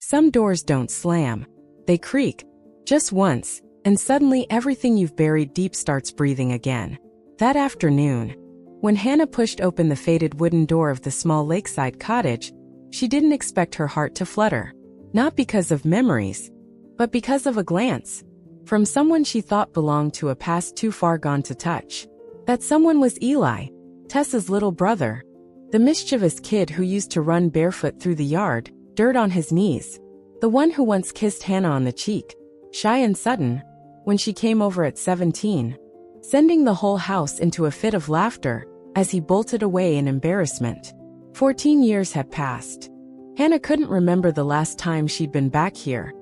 Some doors don't slam. They creak. Just once, and suddenly everything you've buried deep starts breathing again. That afternoon, when Hannah pushed open the faded wooden door of the small lakeside cottage, she didn't expect her heart to flutter. Not because of memories, but because of a glance. From someone she thought belonged to a past too far gone to touch. That someone was Eli, Tessa's little brother. The mischievous kid who used to run barefoot through the yard, dirt on his knees. The one who once kissed Hannah on the cheek, shy and sudden, when she came over at 17, sending the whole house into a fit of laughter as he bolted away in embarrassment. 14 years had passed. Hannah couldn't remember the last time she'd been back here.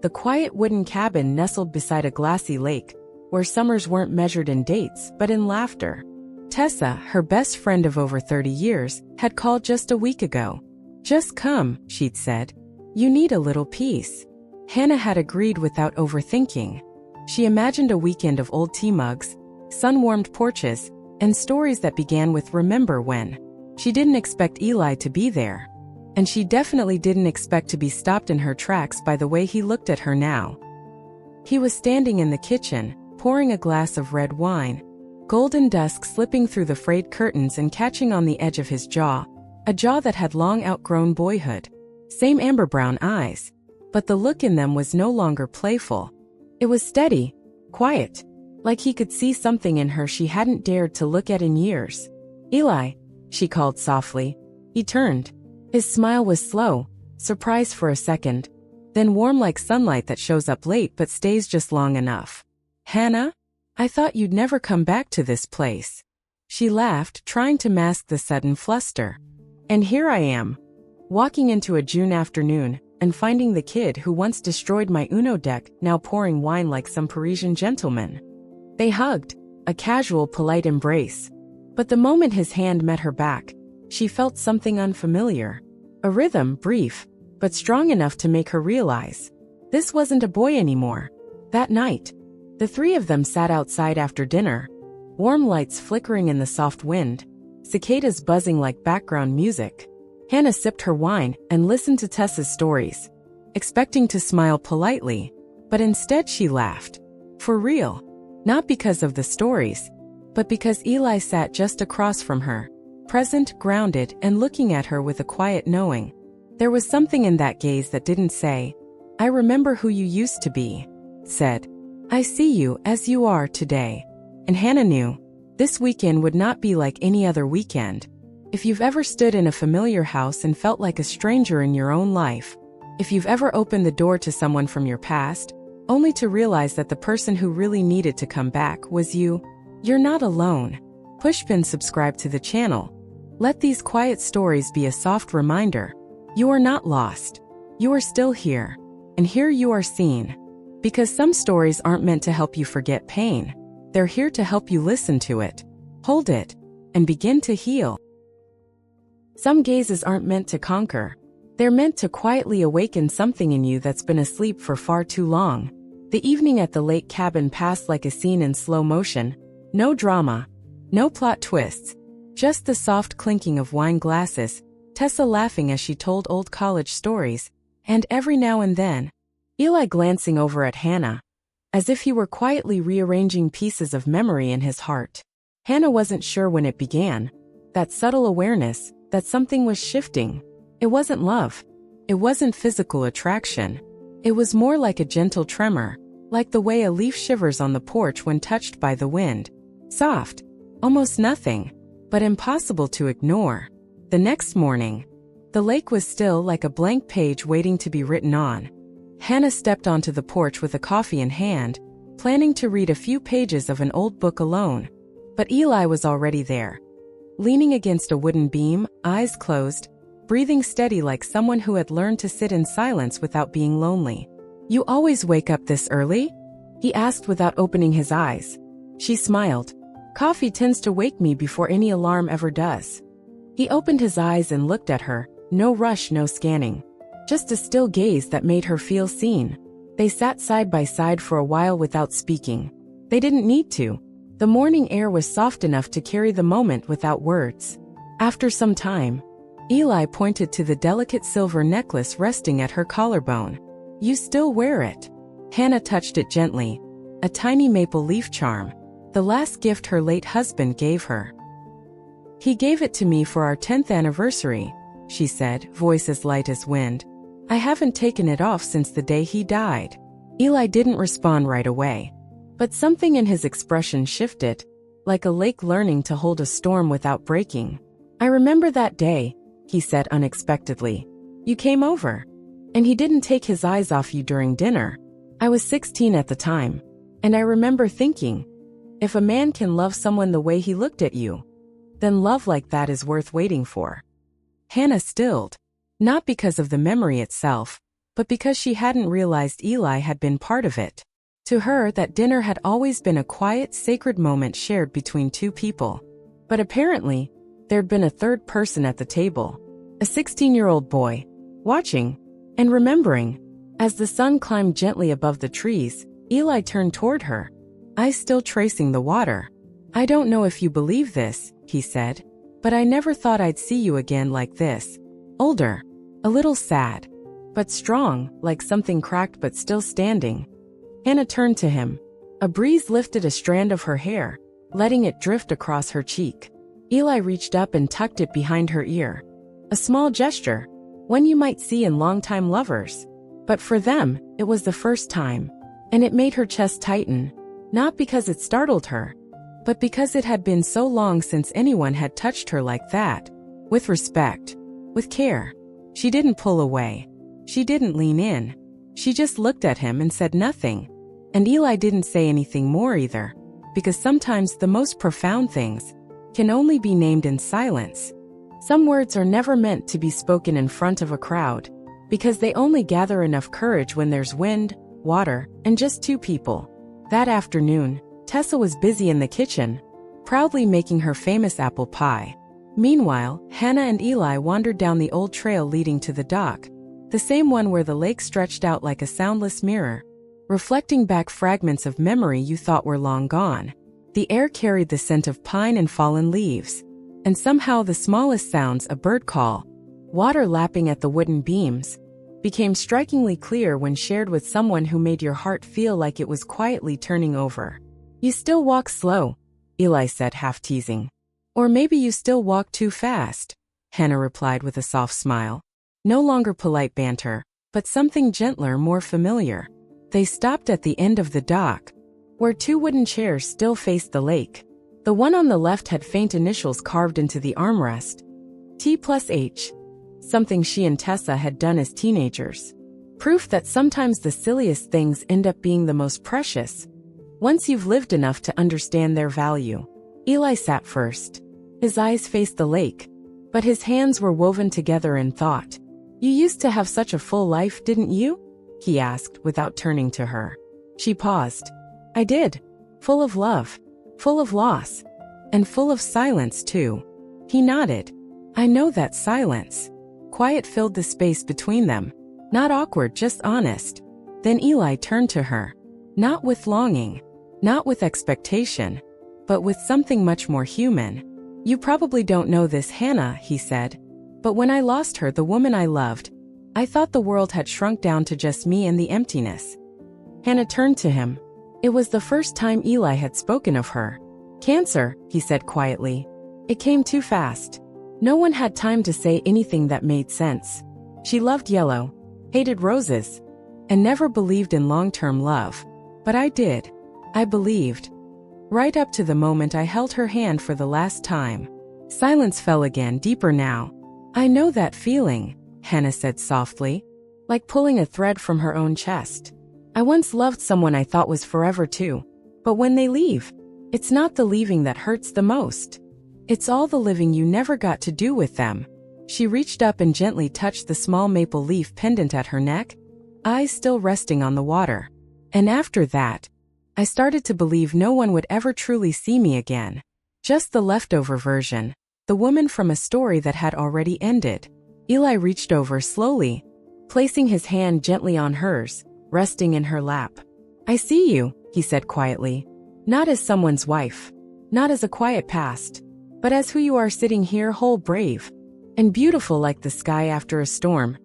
The quiet wooden cabin nestled beside a glassy lake, where summers weren't measured in dates but in laughter. Tessa, her best friend of over 30 years, had called just a week ago. "Just come," she'd said. "You need a little peace." Hannah had agreed without overthinking. She imagined a weekend of old tea mugs, sun-warmed porches, and stories that began with "remember when." She didn't expect Eli to be there. And she definitely didn't expect to be stopped in her tracks by the way he looked at her now. He was standing in the kitchen, pouring a glass of red wine, golden dusk slipping through the frayed curtains and catching on the edge of his jaw, a jaw that had long outgrown boyhood. Same amber-brown eyes, but the look in them was no longer playful. It was steady, quiet, like he could see something in her she hadn't dared to look at in years. "Eli," she called softly. He turned. His smile was slow, surprised for a second, then warm like sunlight that shows up late but stays just long enough. "Hannah? I thought you'd never come back to this place." She laughed, trying to mask the sudden fluster. "And here I am, walking into a June afternoon, and finding the kid who once destroyed my Uno deck now pouring wine like some Parisian gentleman." They hugged, a casual, polite embrace. But the moment his hand met her back, she felt something unfamiliar. A rhythm, brief, but strong enough to make her realize this wasn't a boy anymore. That night, the three of them sat outside after dinner, warm lights flickering in the soft wind, cicadas buzzing like background music. Hannah sipped her wine and listened to Tessa's stories, expecting to smile politely, but instead she laughed. For real. Not because of the stories, but because Eli sat just across from her, present, grounded, and looking at her with a quiet knowing. There was something in that gaze that didn't say, "I remember who you used to be," said, "I see you as you are today." And Hannah knew, this weekend would not be like any other weekend. If you've ever stood in a familiar house and felt like a stranger in your own life, if you've ever opened the door to someone from your past, only to realize that the person who really needed to come back was you, you're not alone. Pushpin subscribe to the channel. Let these quiet stories be a soft reminder. You are not lost. You are still here. And here you are seen. Because some stories aren't meant to help you forget pain. They're here to help you listen to it, hold it, and begin to heal. Some gazes aren't meant to conquer. They're meant to quietly awaken something in you that's been asleep for far too long. The evening at the lake cabin passed like a scene in slow motion. No drama. No plot twists. Just the soft clinking of wine glasses, Tessa laughing as she told old college stories, and every now and then, Eli glancing over at Hannah, as if he were quietly rearranging pieces of memory in his heart. Hannah wasn't sure when it began, that subtle awareness that something was shifting. It wasn't love. It wasn't physical attraction. It was more like a gentle tremor, like the way a leaf shivers on the porch when touched by the wind. Soft, almost nothing, but impossible to ignore. The next morning, the lake was still like a blank page waiting to be written on. Hannah stepped onto the porch with a coffee in hand, planning to read a few pages of an old book alone. But Eli was already there, leaning against a wooden beam, eyes closed, breathing steady like someone who had learned to sit in silence without being lonely. "You always wake up this early?" he asked without opening his eyes. She smiled. "Coffee tends to wake me before any alarm ever does." He opened his eyes and looked at her, no rush, no scanning. Just a still gaze that made her feel seen. They sat side by side for a while without speaking. They didn't need to. The morning air was soft enough to carry the moment without words. After some time, Eli pointed to the delicate silver necklace resting at her collarbone. You still wear it. Hannah touched it gently. A tiny maple leaf charm. The last gift her late husband gave her. He gave it to me for our 10th anniversary, she said, voice as light as wind. I haven't taken it off since the day he died. Eli didn't respond right away. But something in his expression shifted, like a lake learning to hold a storm without breaking. I remember that day, he said unexpectedly. You came over. And he didn't take his eyes off you during dinner. I was 16 at the time. And I remember thinking, if a man can love someone the way he looked at you, then love like that is worth waiting for. Hannah stilled, not because of the memory itself, but because she hadn't realized Eli had been part of it. To her, that dinner had always been a quiet, sacred moment shared between two people. But apparently, there'd been a third person at the table, a 16-year-old boy, watching and remembering. As the sun climbed gently above the trees, Eli turned toward her, eyes still tracing the water. I don't know if you believe this, he said, but I never thought I'd see you again like this. Older, a little sad, but strong, like something cracked but still standing. Hannah turned to him. A breeze lifted a strand of her hair, letting it drift across her cheek. Eli reached up and tucked it behind her ear. A small gesture, one you might see in longtime lovers. But for them, it was the first time. And it made her chest tighten, not because it startled her, but because it had been so long since anyone had touched her like that. With respect. With care. She didn't pull away. She didn't lean in. She just looked at him and said nothing. And Eli didn't say anything more either, because sometimes the most profound things can only be named in silence. Some words are never meant to be spoken in front of a crowd, because they only gather enough courage when there's wind, water, and just two people. That afternoon, Tessa was busy in the kitchen, proudly making her famous apple pie. Meanwhile, Hannah and Eli wandered down the old trail leading to the dock, the same one where the lake stretched out like a soundless mirror, reflecting back fragments of memory you thought were long gone. The air carried the scent of pine and fallen leaves, and somehow the smallest sounds, a bird call, water lapping at the wooden beams, became strikingly clear when shared with someone who made your heart feel like it was quietly turning over. You still walk slow, Eli said, half teasing. Or maybe you still walk too fast, Hannah replied with a soft smile. No longer polite banter, but something gentler, more familiar. They stopped at the end of the dock, where two wooden chairs still faced the lake. The one on the left had faint initials carved into the armrest. T+H. Something she and Tessa had done as teenagers. Proof that sometimes the silliest things end up being the most precious, once you've lived enough to understand their value. Eli sat first. His eyes faced the lake, but his hands were woven together in thought. You used to have such a full life, didn't you? He asked without turning to her. She paused. I did. Full of love. Full of loss. And full of silence, too. He nodded. I know that silence. Quiet filled the space between them. Not awkward, just honest. Then Eli turned to her. Not with longing. Not with expectation. But with something much more human. You probably don't know this, Hannah, he said. But when I lost her, the woman I loved, I thought the world had shrunk down to just me and the emptiness. Hannah turned to him. It was the first time Eli had spoken of her. Cancer, he said quietly. It came too fast. No one had time to say anything that made sense. She loved yellow, hated roses, and never believed in long-term love. But I did. I believed. Right up to the moment I held her hand for the last time. Silence fell again, deeper now. I know that feeling, Hannah said softly, like pulling a thread from her own chest. I once loved someone I thought was forever too. But when they leave, it's not the leaving that hurts the most. It's all the living you never got to do with them. She reached up and gently touched the small maple leaf pendant at her neck, eyes still resting on the water. And after that, I started to believe no one would ever truly see me again. Just the leftover version, the woman from a story that had already ended. Eli reached over slowly, placing his hand gently on hers, resting in her lap. I see you, he said quietly. Not as someone's wife. Not as a quiet past. But as who you are sitting here, whole, brave. and beautiful like the sky after a storm.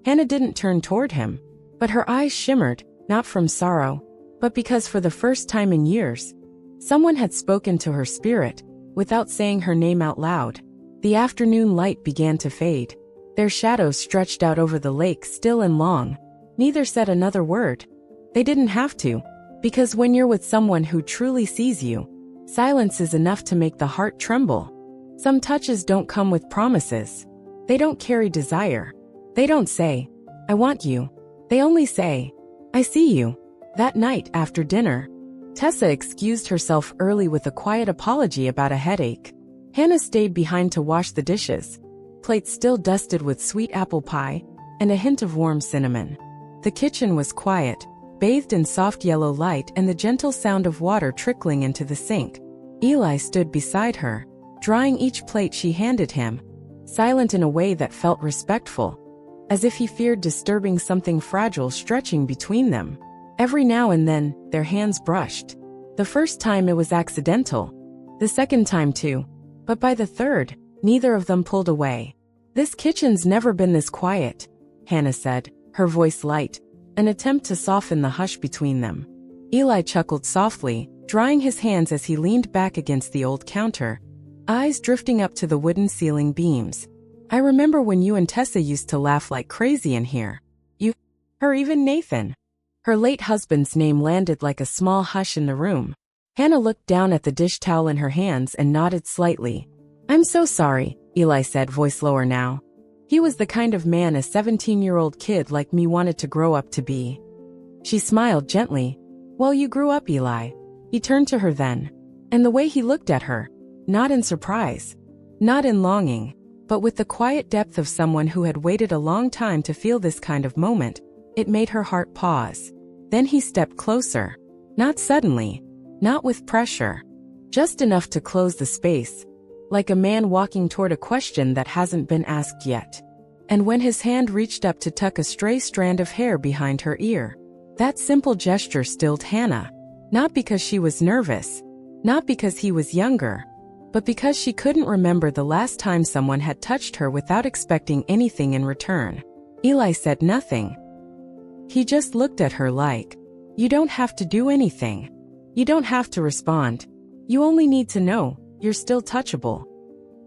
Hannah didn't turn toward him, but her eyes shimmered, not from sorrow, but because for the first time in years, someone had spoken to her spirit, without saying her name out loud. The afternoon light began to fade. Their shadows stretched out over the lake still and long. Neither said another word. They didn't have to, because when you're with someone who truly sees you, silence is enough to make the heart tremble. Some touches don't come with promises. They don't carry desire. They don't say, "I want you." They only say, "I see you." That night after dinner, Tessa excused herself early with a quiet apology about a headache. Hannah stayed behind to wash the dishes, plates still dusted with sweet apple pie and a hint of warm cinnamon. The kitchen was quiet, bathed in soft yellow light and the gentle sound of water trickling into the sink. Eli stood beside her, drying each plate she handed him, silent in a way that felt respectful, as if he feared disturbing something fragile stretching between them. Every now and then, their hands brushed. The first time it was accidental, the second time too, but by the third, neither of them pulled away. "This kitchen's never been this quiet," Hannah said, her voice light, an attempt to soften the hush between them. Eli chuckled softly, drying his hands as he leaned back against the old counter, eyes drifting up to the wooden ceiling beams. "I remember when you and Tessa used to laugh like crazy in here. You, her, even Nathan." Her late husband's name landed like a small hush in the room. Hannah looked down at the dish towel in her hands and nodded slightly. "I'm so sorry," Eli said, voice lower now. "He was the kind of man a 17-year-old kid like me wanted to grow up to be." She smiled gently. "Well, you grew up, Eli." He turned to her then, and the way he looked at her, not in surprise, not in longing, but with the quiet depth of someone who had waited a long time to feel this kind of moment, it made her heart pause. Then he stepped closer. Not suddenly, not with pressure, just enough to close the space, like a man walking toward a question that hasn't been asked yet. And when his hand reached up to tuck a stray strand of hair behind her ear, that simple gesture stilled Hannah, not because she was nervous, not because he was younger, but because she couldn't remember the last time someone had touched her without expecting anything in return. Eli said nothing. He just looked at her like, "You don't have to do anything. You don't have to respond. You only need to know you're still touchable."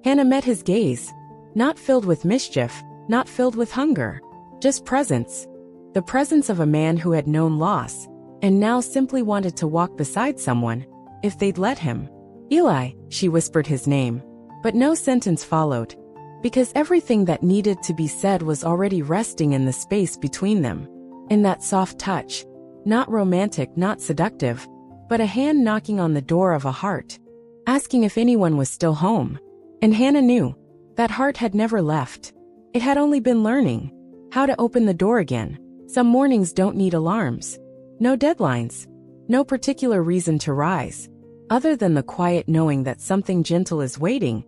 Hannah met his gaze, not filled with mischief, not filled with hunger, just presence. The presence of a man who had known loss, and now simply wanted to walk beside someone, if they'd let him. "Eli," she whispered his name, but no sentence followed, because everything that needed to be said was already resting in the space between them. In that soft touch, not romantic, not seductive, but a hand knocking on the door of a heart, asking if anyone was still home. And Hannah knew that heart had never left. It had only been learning how to open the door again. Some mornings don't need alarms, no deadlines, no particular reason to rise, other than the quiet knowing that something gentle is waiting,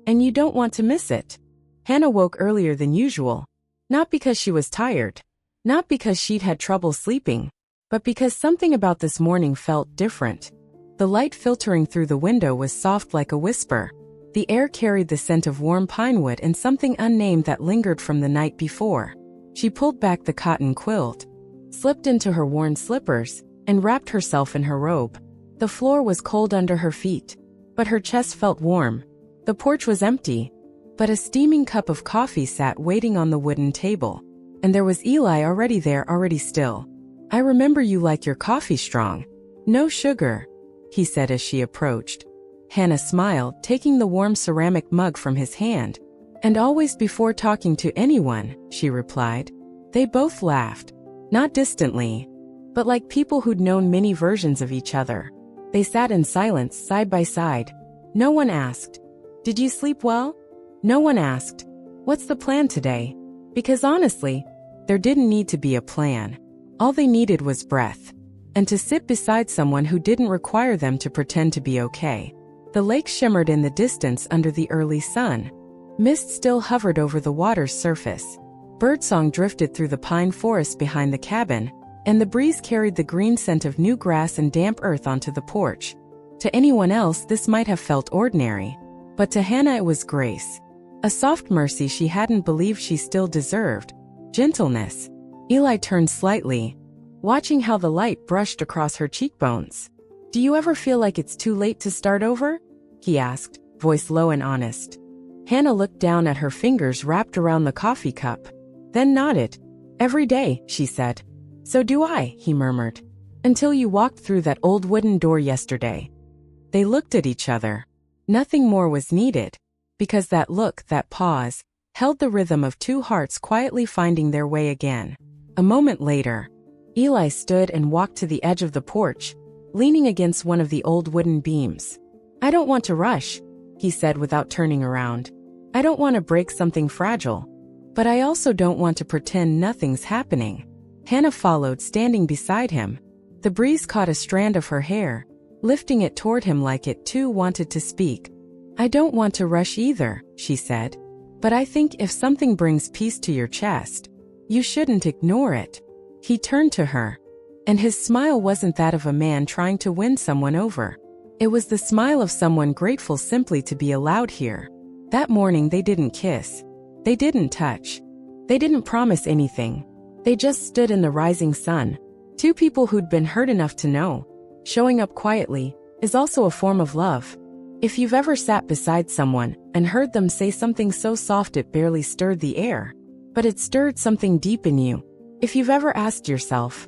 and you don't want to miss it. Hannah woke earlier than usual, not because she was tired, not because she'd had trouble sleeping, but because something about this morning felt different. The light filtering through the window was soft like a whisper. The air carried the scent of warm pinewood and something unnamed that lingered from the night before. She pulled back the cotton quilt, slipped into her worn slippers, and wrapped herself in her robe. The floor was cold under her feet, but her chest felt warm. The porch was empty, but a steaming cup of coffee sat waiting on the wooden table. And there was Eli already there, already still. "I remember you like your coffee strong. No sugar," he said as she approached. Hannah smiled, taking the warm ceramic mug from his hand. "And always before talking to anyone," she replied. They both laughed, not distantly, but like people who'd known many versions of each other. They sat in silence, side by side. No one asked, "Did you sleep well?" No one asked, "What's the plan today?" Because honestly, there didn't need to be a plan. All they needed was breath, and to sit beside someone who didn't require them to pretend to be okay. The lake shimmered in the distance under the early sun. Mist still hovered over the water's surface. Birdsong drifted through the pine forest behind the cabin, and the breeze carried the green scent of new grass and damp earth onto the porch. To anyone else this might have felt ordinary, but to Hannah it was grace. A soft mercy she hadn't believed she still deserved. Gentleness. Eli turned slightly, watching how the light brushed across her cheekbones. "Do you ever feel like it's too late to start over?" he asked, voice low and honest. Hannah looked down at her fingers wrapped around the coffee cup, then nodded. "Every day," she said. "So do I," he murmured. "Until you walked through that old wooden door yesterday." They looked at each other. Nothing more was needed, because that look, that pause, held the rhythm of two hearts quietly finding their way again. A moment later, Eli stood and walked to the edge of the porch, leaning against one of the old wooden beams. "I don't want to rush," he said without turning around. "I don't want to break something fragile. But I also don't want to pretend nothing's happening." Hannah followed, standing beside him. The breeze caught a strand of her hair, lifting it toward him like it too wanted to speak. "I don't want to rush either," she said. "But I think if something brings peace to your chest, you shouldn't ignore it." He turned to her, and his smile wasn't that of a man trying to win someone over. It was the smile of someone grateful simply to be allowed here. That morning they didn't kiss. They didn't touch. They didn't promise anything. They just stood in the rising sun. Two people who'd been hurt enough to know showing up quietly is also a form of love. If you've ever sat beside someone and heard them say something so soft it barely stirred the air, but it stirred something deep in you. If you've ever asked yourself,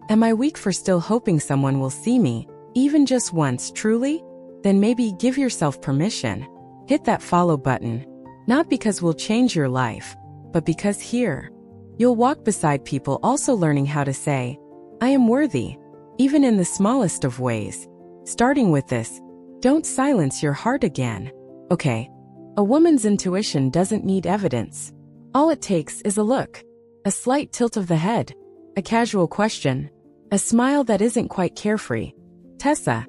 "Am I weak for still hoping someone will see me, even just once, truly?" Then maybe give yourself permission. Hit that follow button. Not because we'll change your life, but because here, you'll walk beside people also learning how to say, "I am worthy," even in the smallest of ways. Starting with this, don't silence your heart again. Okay, a woman's intuition doesn't need evidence. All it takes is a look, a slight tilt of the head, a casual question, a smile that isn't quite carefree. Tessa,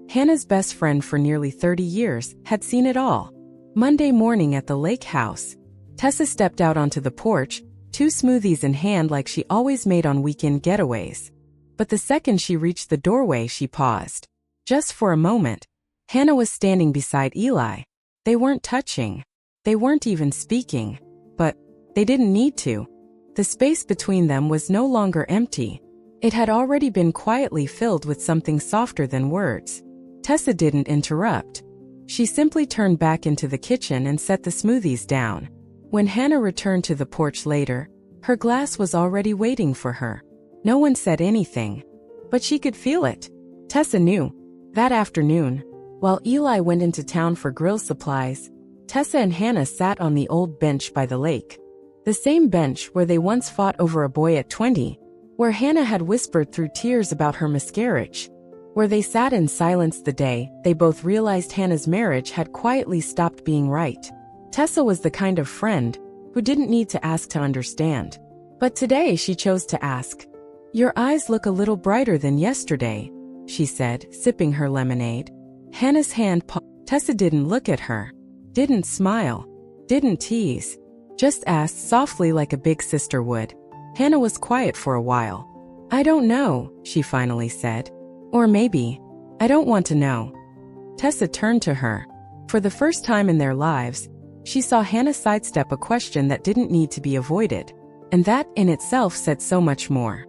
Hannah's best friend for nearly 30 years, had seen it all. Monday morning at the lake house, Tessa stepped out onto the porch, 2 smoothies in hand like she always made on weekend getaways. But the second she reached the doorway, she paused. Just for a moment. Hannah was standing beside Eli. They weren't touching. They weren't even speaking. But they didn't need to. The space between them was no longer empty. It had already been quietly filled with something softer than words. Tessa didn't interrupt. She simply turned back into the kitchen and set the smoothies down. When Hannah returned to the porch later, her glass was already waiting for her. No one said anything, but she could feel it. Tessa knew. That afternoon, while Eli went into town for grill supplies, Tessa and Hannah sat on the old bench by the lake. The same bench where they once fought over a boy at 20, where Hannah had whispered through tears about her miscarriage, where they sat in silence the day they both realized Hannah's marriage had quietly stopped being right. Tessa was the kind of friend who didn't need to ask to understand. But today she chose to ask. "Your eyes look a little brighter than yesterday," she said, sipping her lemonade. Hannah's hand paused. Tessa didn't look at her, didn't smile, didn't tease, just asked softly like a big sister would. Hannah was quiet for a while. "I don't know," she finally said. "Or maybe, I don't want to know." Tessa turned to her. For the first time in their lives, she saw Hannah sidestep a question that didn't need to be avoided. And that in itself said so much more.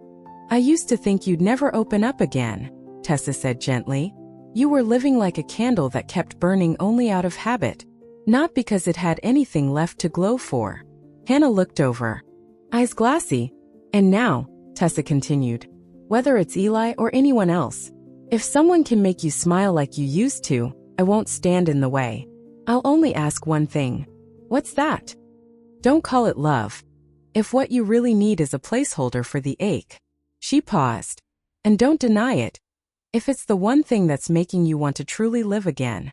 "I used to think you'd never open up again," Tessa said gently. "You were living like a candle that kept burning only out of habit, not because it had anything left to glow for." Hannah looked over, eyes glassy. "And now," Tessa continued, "whether it's Eli or anyone else, if someone can make you smile like you used to, I won't stand in the way. I'll only ask one thing." "What's that?" "Don't call it love. If what you really need is a placeholder for the ache." She paused. "And don't deny it. If it's the one thing that's making you want to truly live again."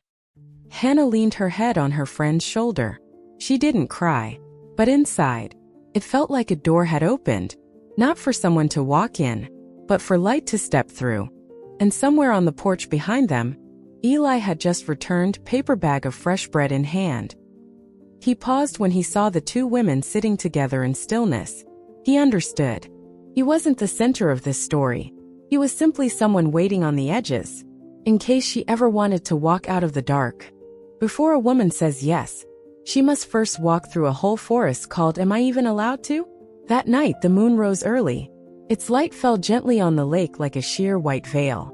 Hannah leaned her head on her friend's shoulder. She didn't cry, but inside, it felt like a door had opened, not for someone to walk in, but for light to step through. And somewhere on the porch behind them, Eli had just returned, paper bag of fresh bread in hand. He paused when he saw the 2 women sitting together in stillness. He understood. He wasn't the center of this story. He was simply someone waiting on the edges, in case she ever wanted to walk out of the dark. Before a woman says yes, She must first walk through a whole forest called Am I Even Allowed To? That night the moon rose early. Its light fell gently on the lake like a sheer white veil.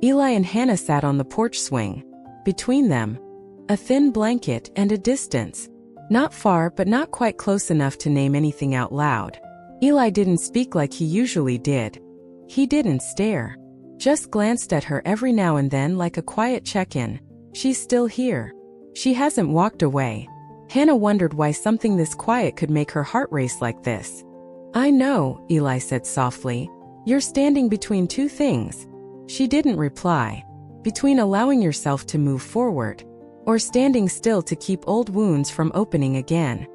Eli and Hannah sat on the porch swing. Between them, a thin blanket and a distance. Not far but not quite close enough to name anything out loud. Eli didn't speak like he usually did. He didn't stare. Just glanced at her every now and then like a quiet check-in. She's still here. She hasn't walked away. Hannah wondered why something this quiet could make her heart race like this. I know, Eli said softly. You're standing between two things. She didn't reply. Between allowing yourself to move forward, or standing still to keep old wounds from opening again.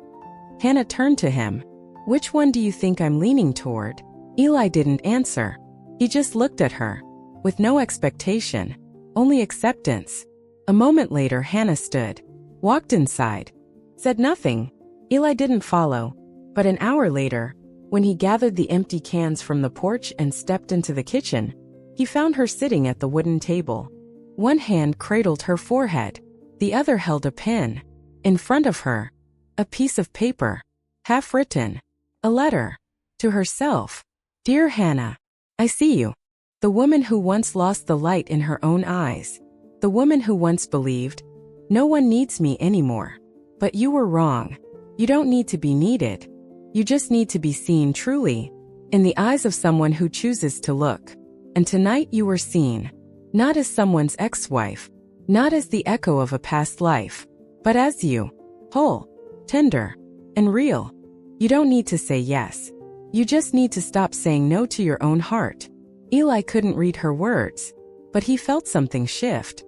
Hannah turned to him. Which one do you think I'm leaning toward? Eli didn't answer. He just looked at her. With no expectation. Only acceptance. A moment later Hannah stood. Walked inside. Said nothing. Eli didn't follow. But an hour later, when he gathered the empty cans from the porch and stepped into the kitchen, he found her sitting at the wooden table. One hand cradled her forehead. The other held a pen. In front of her, a piece of paper. Half written. A letter. To herself. Dear Hannah, I see you. The woman who once lost the light in her own eyes. The woman who once believed, no one needs me anymore. But you were wrong. You don't need to be needed. You just need to be seen truly, in the eyes of someone who chooses to look. And tonight you were seen. Not as someone's ex-wife. Not as the echo of a past life. But as you. Whole. Tender. And real. You don't need to say yes. You just need to stop saying no to your own heart. Eli couldn't read her words, but he felt something shift.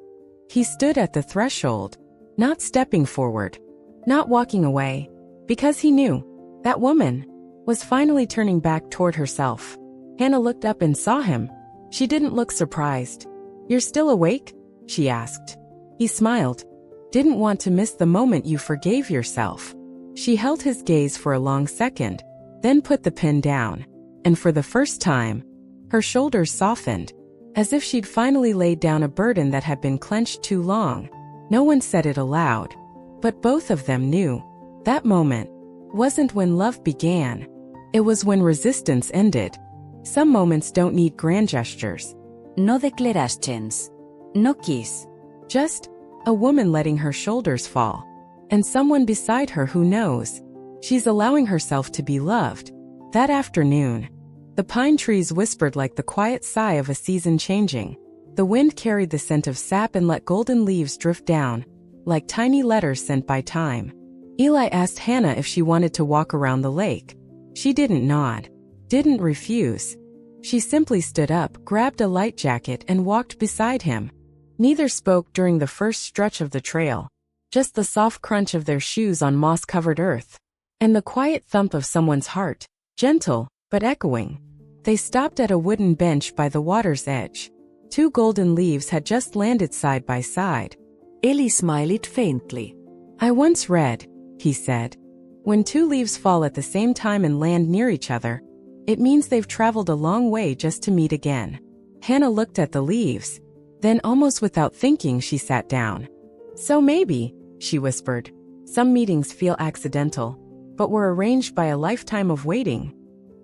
He stood at the threshold, not stepping forward, not walking away, because he knew that woman was finally turning back toward herself. Hannah looked up and saw him. She didn't look surprised. You're still awake? She asked. He smiled. Didn't want to miss the moment you forgave yourself. She held his gaze for a long second, then put the pen down, and for the first time, her shoulders softened, as if she'd finally laid down a burden that had been clenched too long. No one said it aloud, but both of them knew. That moment wasn't when love began. It was when resistance ended. Some moments don't need grand gestures. No declarations. No kiss. Just a woman letting her shoulders fall. And someone beside her who knows she's allowing herself to be loved. That afternoon, the pine trees whispered like the quiet sigh of a season changing. The wind carried the scent of sap and let golden leaves drift down, like tiny letters sent by time. Eli asked Hannah if she wanted to walk around the lake. She didn't nod, didn't refuse. She simply stood up, grabbed a light jacket and walked beside him. Neither spoke during the first stretch of the trail. Just the soft crunch of their shoes on moss-covered earth. And the quiet thump of someone's heart, gentle, but echoing. They stopped at a wooden bench by the water's edge. 2 golden leaves had just landed side by side. Eli smiled faintly. I once read, he said, when 2 leaves fall at the same time and land near each other, it means they've traveled a long way just to meet again. Hannah looked at the leaves. Then almost without thinking she sat down. So maybe, she whispered, some meetings feel accidental, but were arranged by a lifetime of waiting.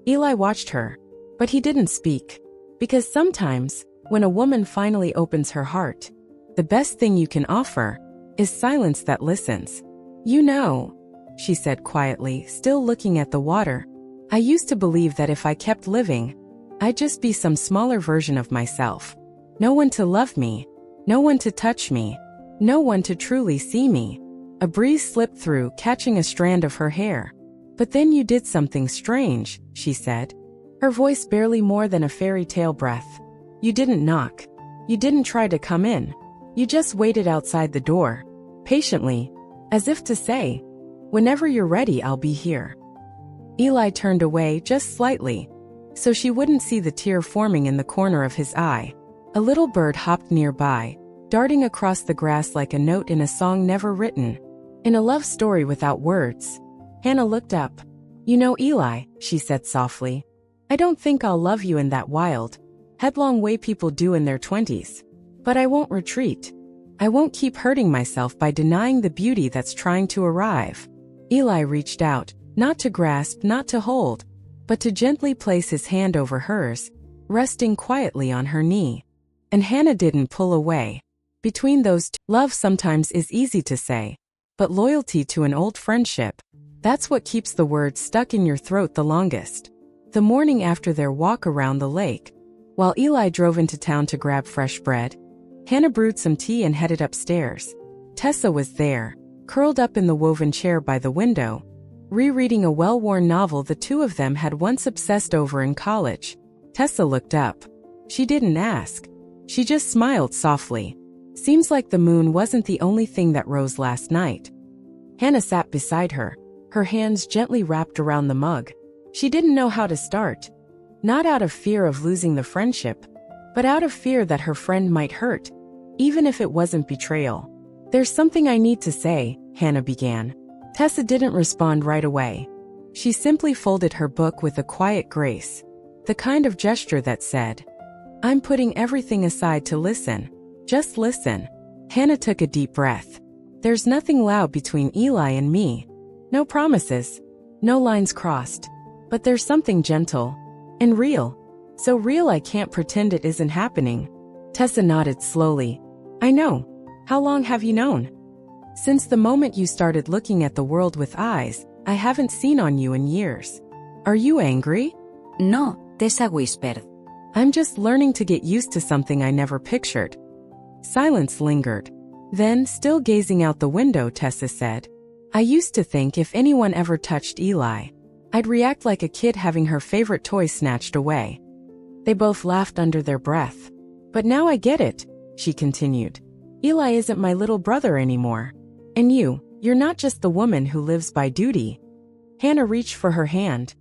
Eli watched her, but he didn't speak. Because sometimes, when a woman finally opens her heart, the best thing you can offer is silence that listens. You know, she said quietly, still looking at the water, I used to believe that if I kept living, I'd just be some smaller version of myself. No one to love me, no one to touch me, no one to truly see me. A breeze slipped through, catching a strand of her hair. But then you did something strange, she said. Her voice barely more than a fairy tale breath. You didn't knock. You didn't try to come in. You just waited outside the door, patiently, as if to say, whenever you're ready, I'll be here. Eli turned away just slightly, so she wouldn't see the tear forming in the corner of his eye. A little bird hopped nearby, darting across the grass like a note in a song never written. In a love story without words. Hannah looked up. You know, Eli, she said softly, I don't think I'll love you in that wild, headlong way people do in their 20s. But I won't retreat. I won't keep hurting myself by denying the beauty that's trying to arrive. Eli reached out, not to grasp, not to hold, but to gently place his hand over hers, resting quietly on her knee. And Hannah didn't pull away. Between those two, love sometimes is easy to say, but loyalty to an old friendship, that's what keeps the words stuck in your throat the longest. The morning after their walk around the lake, while Eli drove into town to grab fresh bread, Hannah brewed some tea and headed upstairs. Tessa was there, curled up in the woven chair by the window, rereading a well-worn novel the two of them had once obsessed over in college. Tessa looked up. She didn't ask. She just smiled softly. Seems like the moon wasn't the only thing that rose last night. Hannah sat beside her, her hands gently wrapped around the mug. She didn't know how to start. Not out of fear of losing the friendship, but out of fear that her friend might hurt, even if it wasn't betrayal. There's something I need to say, Hannah began. Tessa didn't respond right away. She simply folded her book with a quiet grace, the kind of gesture that said, I'm putting everything aside to listen. Just listen. Hannah took a deep breath. There's nothing loud between Eli and me. No promises. No lines crossed. But there's something gentle. And real. So real I can't pretend it isn't happening. Tessa nodded slowly. I know. How long have you known? Since the moment you started looking at the world with eyes I haven't seen on you in years. Are you angry? No, Tessa whispered. I'm just learning to get used to something I never pictured. Silence lingered. Then, still gazing out the window, Tessa said, I used to think if anyone ever touched Eli, I'd react like a kid having her favorite toy snatched away. They both laughed under their breath. But now I get it, she continued. Eli isn't my little brother anymore. And you're not just the woman who lives by duty. Hannah reached for her hand.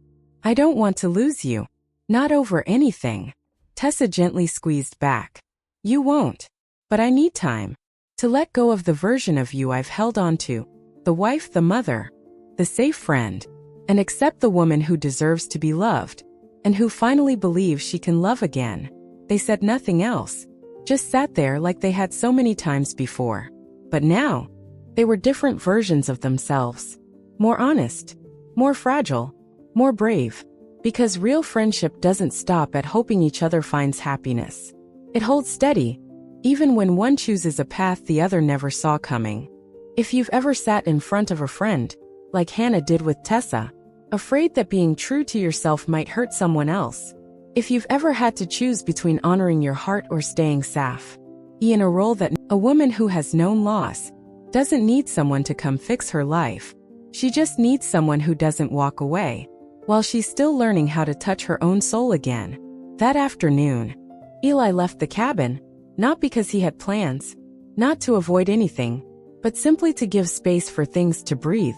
I don't want to lose you. Not over anything. Tessa gently squeezed back. You won't. But I need time to let go of the version of you I've held on to, the wife, the mother, the safe friend, and accept the woman who deserves to be loved, and who finally believes she can love again. They said nothing else, just sat there like they had so many times before. But now, they were different versions of themselves. More honest, more fragile, more brave. Because real friendship doesn't stop at hoping each other finds happiness. It holds steady, even when one chooses a path the other never saw coming. If you've ever sat in front of a friend, like Hannah did with Tessa, afraid that being true to yourself might hurt someone else. If you've ever had to choose between honoring your heart or staying safe, in a role that a woman who has known loss doesn't need someone to come fix her life. She just needs someone who doesn't walk away, while she's still learning how to touch her own soul again. That afternoon, Eli left the cabin, not because he had plans, not to avoid anything, but simply to give space for things to breathe.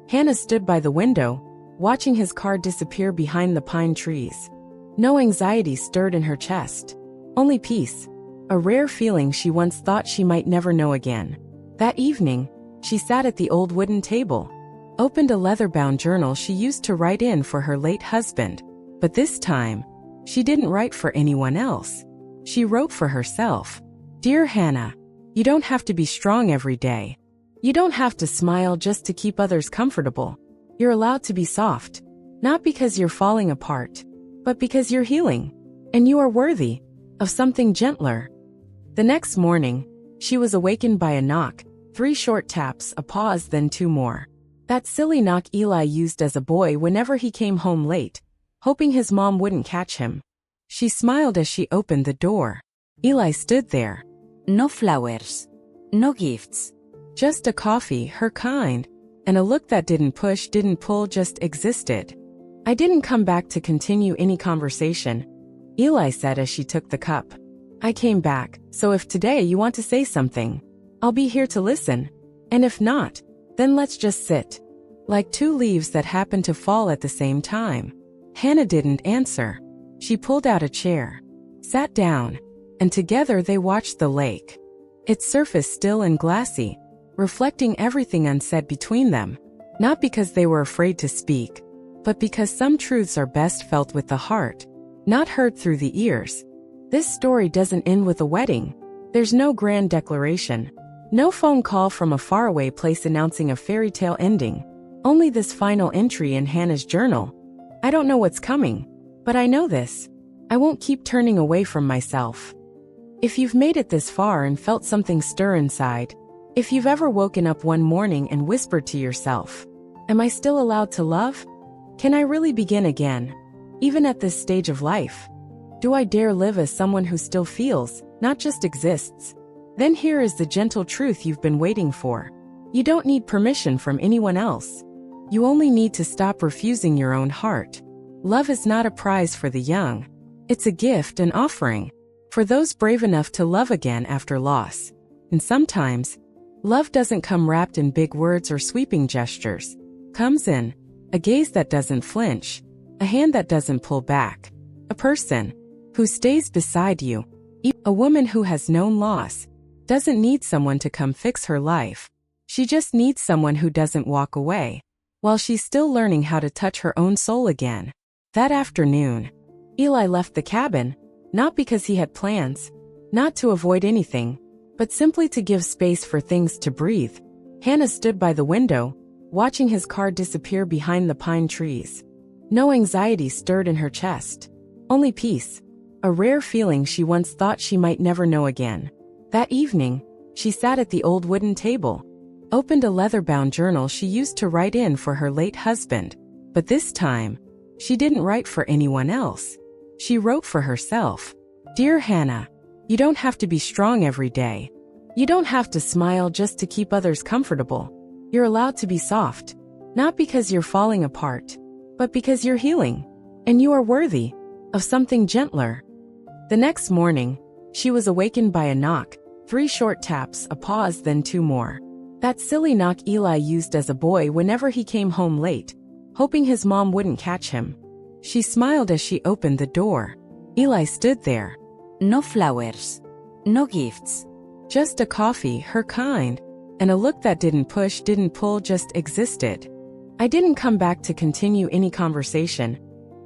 Hannah stood by the window, watching his car disappear behind the pine trees. No anxiety stirred in her chest, only peace, a rare feeling she once thought she might never know again. That evening, she sat at the old wooden table, opened a leather-bound journal she used to write in for her late husband. But this time, she didn't write for anyone else. She wrote for herself. Dear Hannah, you don't have to be strong every day. You don't have to smile just to keep others comfortable. You're allowed to be soft, not because you're falling apart, but because you're healing. And you are worthy of something gentler. The next morning, she was awakened by a knock, 3 short taps, a pause, then 2 more. That silly knock Eli used as a boy whenever he came home late, hoping his mom wouldn't catch him. She smiled as she opened the door. Eli stood there. No flowers. No gifts. Just a coffee, her kind, and a look that didn't push, didn't pull, just existed. I didn't come back to continue any conversation, Eli said as she took the cup. I came back, so if today you want to say something, I'll be here to listen. And if not, then let's just sit. Like 2 leaves that happened to fall at the same time. Hannah didn't answer. She pulled out a chair, sat down, and together they watched the lake. Its surface still and glassy, reflecting everything unsaid between them. Not because they were afraid to speak, but because some truths are best felt with the heart, not heard through the ears. This story doesn't end with a wedding. There's no grand declaration, No phone call from a faraway place announcing a fairy tale ending. Only this final entry in Hannah's journal. I don't know what's coming, but I know this. I won't keep turning away from myself. If you've made it this far and felt something stir inside, if you've ever woken up one morning and whispered to yourself, am I still allowed to love? Can I really begin again? Even at this stage of life? Do I dare live as someone who still feels, not just exists? Then here is the gentle truth you've been waiting for. You don't need permission from anyone else. You only need to stop refusing your own heart. Love is not a prize for the young. It's a gift and offering for those brave enough to love again after loss. And sometimes, love doesn't come wrapped in big words or sweeping gestures. Comes in a gaze that doesn't flinch, a hand that doesn't pull back, a person who stays beside you. A woman who has known loss doesn't need someone to come fix her life. She just needs someone who doesn't walk away while she's still learning how to touch her own soul again. That afternoon, Eli left the cabin, not because he had plans, not to avoid anything, but simply to give space for things to breathe. Hannah stood by the window, watching his car disappear behind the pine trees. No anxiety stirred in her chest, only peace, a rare feeling she once thought she might never know again. That evening, she sat at the old wooden table, opened a leather-bound journal she used to write in for her late husband. But this time, she didn't write for anyone else. She wrote for herself. Dear Hannah, you don't have to be strong every day. You don't have to smile just to keep others comfortable. You're allowed to be soft, not because you're falling apart, but because you're healing, and you are worthy of something gentler. The next morning, she was awakened by a knock, 3 short taps, a pause, then 2 more. That silly knock Eli used as a boy whenever he came home late, hoping his mom wouldn't catch him. She smiled as she opened the door. Eli stood there. No flowers. No gifts. Just a coffee, her kind, and a look that didn't push, didn't pull, just existed. I didn't come back to continue any conversation,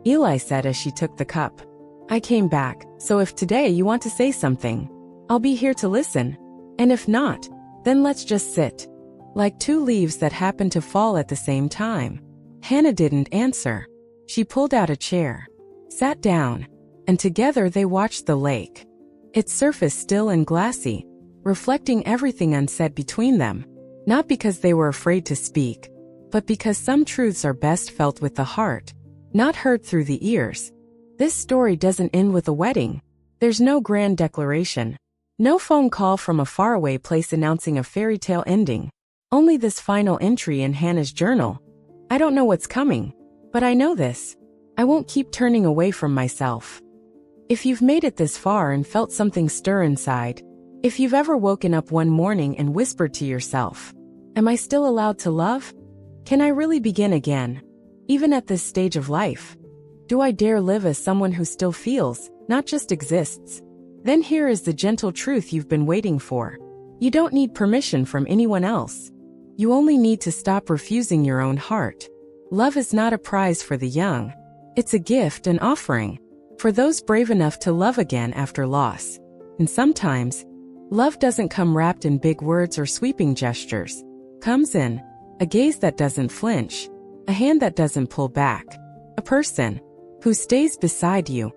Eli said as she took the cup. I came back, so if today you want to say something, I'll be here to listen. And if not, then let's just sit. Like 2 leaves that happened to fall at the same time. Hannah didn't answer. She pulled out a chair, sat down, and together they watched the lake. Its surface still and glassy, reflecting everything unsaid between them. Not because they were afraid to speak, but because some truths are best felt with the heart, not heard through the ears. This story doesn't end with a wedding. There's no grand declaration. No phone call from a faraway place announcing a fairy tale ending. Only this final entry in Hannah's journal. I don't know what's coming, but I know this. I won't keep turning away from myself. If you've made it this far and felt something stir inside, if you've ever woken up one morning and whispered to yourself, am I still allowed to love? Can I really begin again? Even at this stage of life? Do I dare live as someone who still feels, not just exists? Then here is the gentle truth you've been waiting for. You don't need permission from anyone else. You only need to stop refusing your own heart. Love is not a prize for the young. It's a gift and offering for those brave enough to love again after loss. And sometimes, love doesn't come wrapped in big words or sweeping gestures. Comes in a gaze that doesn't flinch, a hand that doesn't pull back, a person who stays beside you